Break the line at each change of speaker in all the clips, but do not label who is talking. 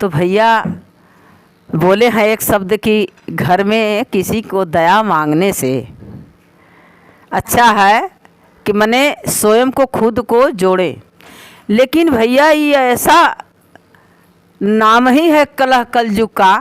तो भैया बोले हैं एक शब्द कि घर में किसी को दया मांगने से अच्छा है कि मने स्वयं को खुद को जोड़े। लेकिन भैया ये ऐसा नाम ही है कलह कलयुग का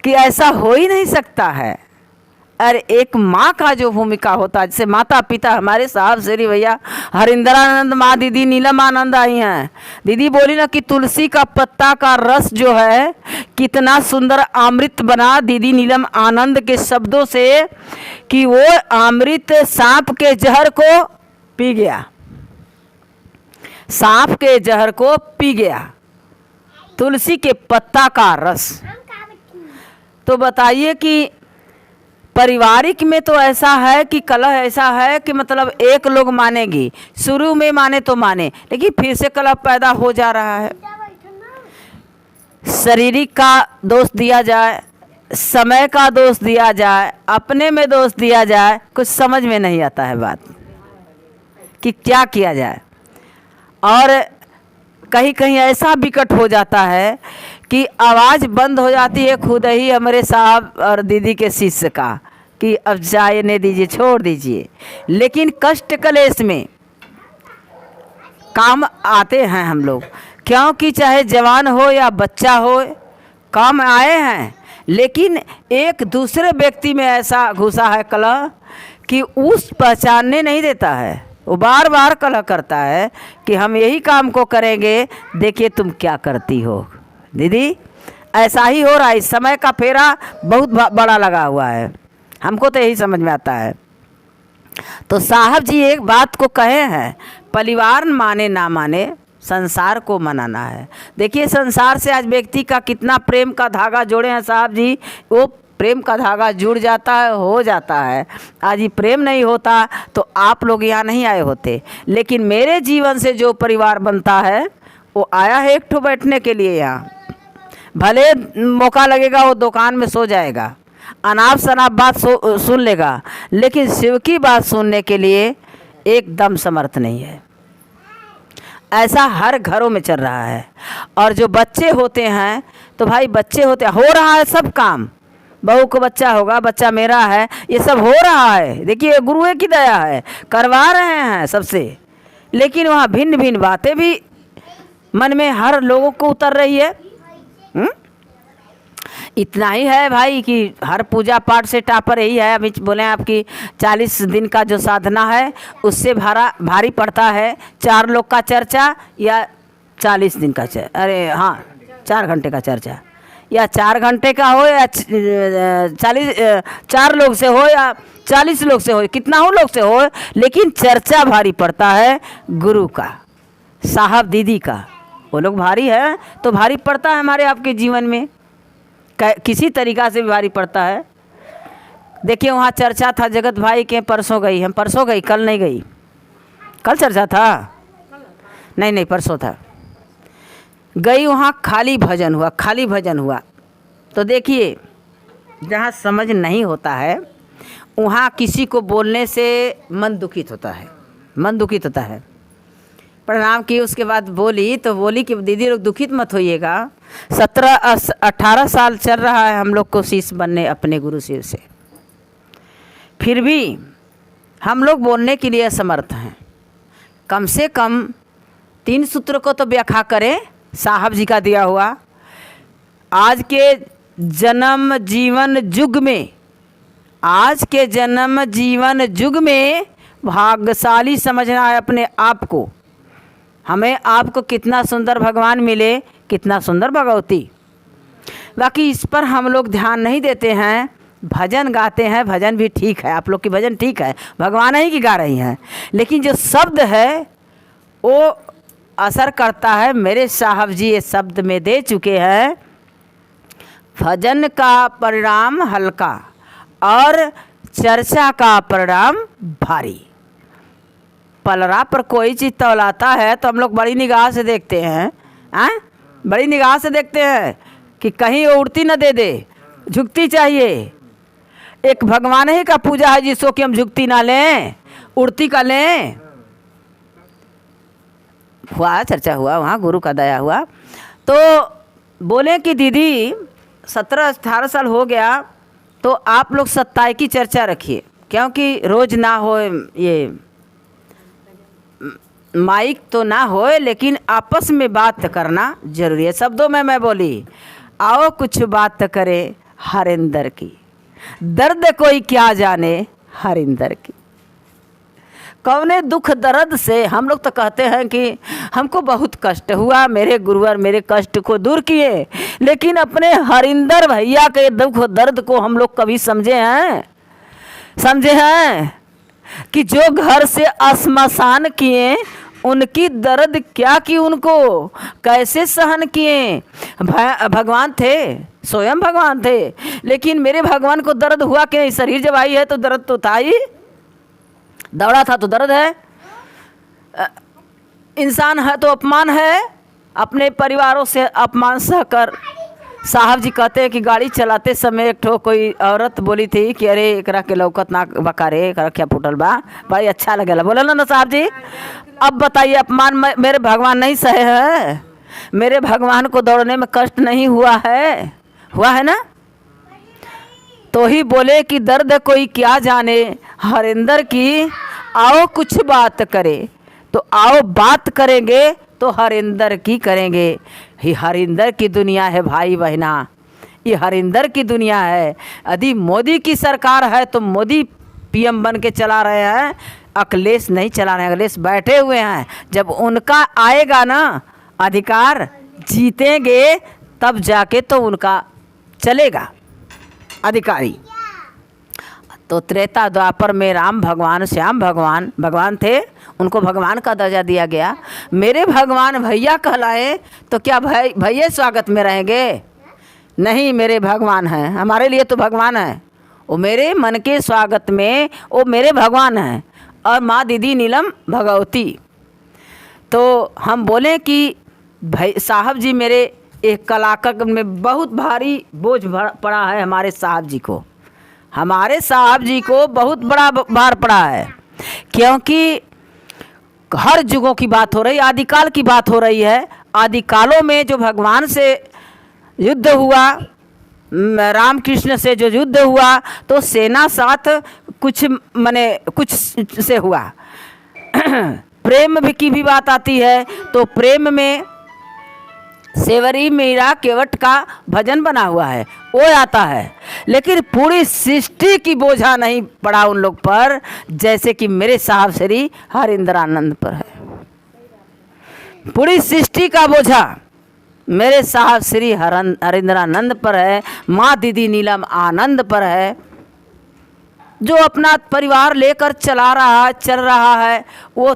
कि ऐसा हो ही नहीं सकता है। अरे एक माँ का जो भूमिका होता है, जैसे माता पिता हमारे साहब श्री भैया हरिंद्रानंद माँ दीदी नीलम आनंद आई हैं। दीदी बोली ना कि तुलसी का पत्ता का रस जो है कितना सुंदर अमृत बना दीदी नीलम आनंद के शब्दों से कि वो अमृत सांप के जहर को पी गया, सांप के जहर को पी गया, तुलसी के पत्ता का रस। तो बताइए कि पारिवारिक में तो ऐसा है कि कलह ऐसा है कि मतलब एक लोग मानेगी, शुरू में माने तो माने, लेकिन फिर से कलह पैदा हो जा रहा है। शारीरिक का दोष दिया जाए, समय का दोष दिया जाए, अपने में दोष दिया जाए, कुछ समझ में नहीं आता है बात कि क्या किया जाए। और कहीं कहीं ऐसा विकट हो जाता है कि आवाज़ बंद हो जाती है खुद ही हमारे साहब और दीदी के शिष्य का कि अब जाने दीजिए, छोड़ दीजिए। लेकिन कष्ट कलेश में काम आते हैं हम लोग, क्योंकि चाहे जवान हो या बच्चा हो काम आए हैं। लेकिन एक दूसरे व्यक्ति में ऐसा घुसा है कलह कि उस पहचानने नहीं देता है, वो बार बार कलह करता है कि हम यही काम को करेंगे, देखिए तुम क्या करती हो। दीदी ऐसा ही हो रहा है, इस समय का फेरा बहुत बड़ा लगा हुआ है, हमको तो यही समझ में आता है। तो साहब जी एक बात को कहे हैं, परिवार माने ना माने संसार को मनाना है। देखिए संसार से आज व्यक्ति का कितना प्रेम का धागा जोड़े हैं साहब जी, वो प्रेम का धागा जुड़ जाता है, हो जाता है। आज ये प्रेम नहीं होता तो आप लोग यहाँ नहीं आए होते। लेकिन मेरे जीवन से जो परिवार बनता है वो आया है एक ठो बैठने के लिए यहाँ। भले मौका लगेगा वो दुकान में सो जाएगा, अनाप शनाप बात सुन लेगा, लेकिन शिव की बात सुनने के लिए एकदम समर्थ नहीं है। ऐसा हर घरों में चल रहा है। और जो बच्चे होते हैं तो भाई बच्चे होते हो रहा है सब काम, बहू को बच्चा होगा, बच्चा मेरा है, ये सब हो रहा है। देखिए गुरुए की दया है, करवा रहे हैं सबसे। लेकिन वहाँ भिन्न भिन्न बातें भी मन में हर लोगों को उतर रही है। इतना ही है भाई कि हर पूजा पाठ से टापर यही है। अभी बोले आपकी 40 दिन का जो साधना है उससे भारी पड़ता है 4 लोग का चर्चा या 40 दिन का 4 घंटे का चर्चा, या 4 घंटे का हो या 4 लोग से हो या 40 लोग से हो, कितना हो लोग से हो, लेकिन चर्चा भारी पड़ता है गुरु का, साहब दीदी का। वो लोग भारी है तो भारी पड़ता है हमारे आपके जीवन में, किसी तरीक़ा से भी भारी पड़ता है। देखिए वहाँ चर्चा था जगत भाई के, परसों गई, हम परसों गई, कल नहीं गई। कल चर्चा था? नहीं परसों था। गई वहाँ, खाली भजन हुआ, खाली भजन हुआ। तो देखिए जहाँ समझ नहीं होता है वहाँ किसी को बोलने से मन दुखित होता है, मन दुखित होता है। प्रणाम की, उसके बाद बोली तो बोली कि दीदी लोग दुखित मत होइएगा, 17-18 साल चल रहा है हम लोग को शिष्य बनने अपने गुरु शिव से, फिर भी हम लोग बोलने के लिए असमर्थ हैं। कम से कम 3 सूत्र को तो व्याख्या करें साहब जी का दिया हुआ। आज के जन्म जीवन युग में, आज के जन्म जीवन युग में भाग्यशाली समझना है अपने आप को। हमें आपको कितना सुंदर भगवान मिले, कितना सुंदर भगवती। बाकी इस पर हम लोग ध्यान नहीं देते हैं। भजन गाते हैं, भजन भी ठीक है, आप लोग की भजन ठीक है, भगवान ही की गा रही हैं, लेकिन जो शब्द है वो असर करता है। मेरे साहब जी ये शब्द में दे चुके हैं, भजन का परिणाम हल्का और चर्चा का परिणाम भारी। पलरा पर कोई चीज़ तौलाता है तो हम लोग बड़ी निगाह से देखते हैं, बड़ी निगाह से देखते हैं कि कहीं वो उड़ती न दे दे, झुकती चाहिए। एक भगवान ही का पूजा है जिसको कि हम झुकती ना लें, उड़ती का लें। हुआ चर्चा हुआ वहाँ, गुरु का दया हुआ। तो बोले कि दीदी 17-18 साल हो गया तो आप लोग सत्ताई की चर्चा रखिए, क्योंकि रोज़ ना हो, ये माइक तो ना होए लेकिन आपस में बात करना जरूरी है। शब्दों में मैं बोली, आओ कुछ बात करे हरिंदर की, दर्द कोई क्या जाने हरिंदर की। कौने दुख दर्द से, हम लोग तो कहते हैं कि हमको बहुत कष्ट हुआ, मेरे गुरुवर मेरे कष्ट को दूर किए, लेकिन अपने हरिंदर भैया के दुख दर्द को हम लोग कभी समझे हैं कि जो घर से श्मशान किए उनकी दर्द क्या की, उनको कैसे सहन किए। भगवान थे, स्वयं भगवान थे, लेकिन मेरे भगवान को दर्द हुआ कि नहीं? शरीर जब आई है तो दर्द तो था ही, दौड़ा था तो दर्द है, इंसान है तो अपमान है, अपने परिवारों से अपमान सहकर। साहब जी कहते हैं कि गाड़ी चलाते समय एक ठो कोई औरत बोली थी कि अरे एकरा के लौकत ना बकारे, एकरा क्या फुटल बा, बड़ी अच्छा लगेला, बोला ना साहब जी। अब बताइए, अपमान मेरे भगवान नहीं सहे हैं? मेरे भगवान को दौड़ने में कष्ट नहीं हुआ है ना? तो ही बोले कि दर्द कोई क्या जाने हरिंदर की, आओ कुछ बात करे। तो आओ बात करेंगे तो हरिंदर की करेंगे। ये हरिंदर की दुनिया है भाई बहना, ये हरिंदर की दुनिया है। यदि मोदी की सरकार है तो मोदी पीएम बन के चला रहे हैं, अखिलेश नहीं चला रहे हैं, अखिलेश बैठे हुए हैं। जब उनका आएगा ना अधिकार, जीतेंगे तब जाके तो उनका चलेगा अधिकारी। तो त्रेता द्वापर में राम भगवान श्याम भगवान थे, उनको भगवान का दर्जा दिया गया। मेरे भगवान भैया कहलाए तो क्या भैया स्वागत में रहेंगे? नहीं, मेरे भगवान हैं, हमारे लिए तो भगवान है, वो मेरे मन के स्वागत में वो मेरे भगवान हैं। और माँ दीदी नीलम भगवती। तो हम बोले कि भाई साहब जी मेरे एक कलाकार में बहुत भारी बोझ पड़ा है, हमारे साहब जी को बहुत बड़ा भार पड़ा है, क्योंकि हर युगों की बात हो रही, आदिकाल की बात हो रही है। आदिकालों में जो भगवान से युद्ध हुआ, राम कृष्ण से जो युद्ध हुआ, तो सेना साथ कुछ से हुआ। प्रेम भी की भी बात आती है, तो प्रेम में सेवरी मीरा केवट का भजन बना हुआ है, वो आता है। लेकिन पूरी सृष्टि की बोझा नहीं पड़ा उन लोग पर, जैसे कि मेरे साहब श्री हरिंद्रानंद पर है। पूरी सृष्टि का बोझा मेरे साहब श्री हरिंद्रानंद पर है, माँ दीदी नीलम आनंद पर है, जो अपना परिवार लेकर चल रहा है। वो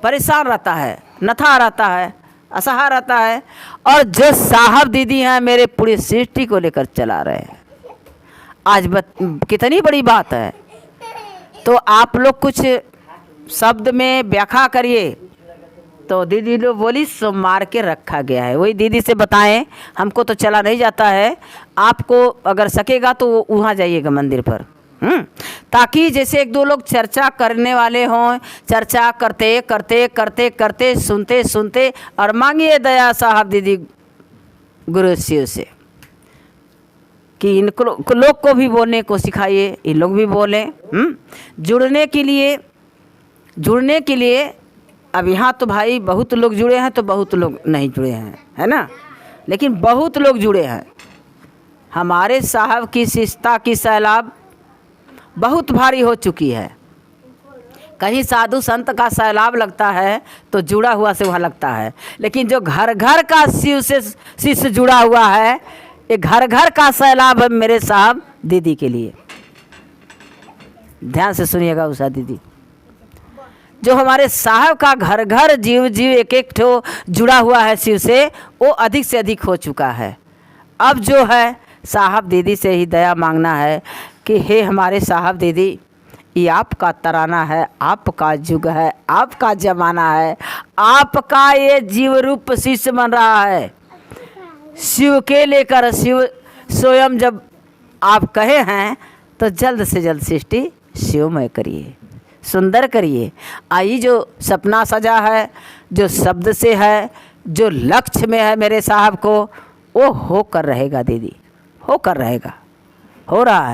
परेशान रहता है, नथा रहता है, असहाय रहता है। और जो साहब दीदी हैं मेरे पूरी सृष्टि को लेकर चला रहे हैं। आज कितनी बड़ी बात है। तो आप लोग कुछ शब्द में व्याख्या करिए। तो दीदी लोग बोली सो मार के रखा गया है, वही दीदी से बताएं, हमको तो चला नहीं जाता है। आपको अगर सकेगा तो वहाँ जाइएगा मंदिर पर, ताकि जैसे एक दो लोग चर्चा करने वाले हों, चर्चा करते करते करते करते सुनते सुनते और मांगिए दया साहब दीदी गुरु शिव से कि इन लोग को भी बोलने को सिखाइए, इन लोग भी बोलें। जुड़ने के लिए अब यहाँ तो भाई बहुत लोग जुड़े हैं, तो बहुत लोग नहीं जुड़े हैं, है ना, लेकिन बहुत लोग जुड़े हैं। हमारे साहब की शिष्टता की सैलाब बहुत भारी हो चुकी है। कहीं साधु संत का सैलाब लगता है तो जुड़ा हुआ से वहाँ लगता है, लेकिन जो घर घर का शिव से शिष्य जुड़ा हुआ है, ये घर घर का सैलाब है मेरे साहब दीदी के लिए। ध्यान से सुनिएगा उषा दीदी, जो हमारे साहब का घर घर जीव एक एक ठो जुड़ा हुआ है शिव से, वो अधिक से अधिक हो चुका है। अब जो है साहब दीदी से ही दया मांगना है कि हे हमारे साहब दीदी, ये आपका तराना है, आपका युग है, आपका जमाना है, आपका ये जीव रूप शिष्य बन रहा है। शिव के लेकर शिव स्वयं जब आप कहे हैं तो जल्द से जल्द सृष्टि शिवमय करिए, सुंदर करिए। आई जो सपना सजा है, जो शब्द से है, जो लक्ष्य में है मेरे साहब को, वो होकर रहेगा दीदी, होकर रहेगा, हो रहा है।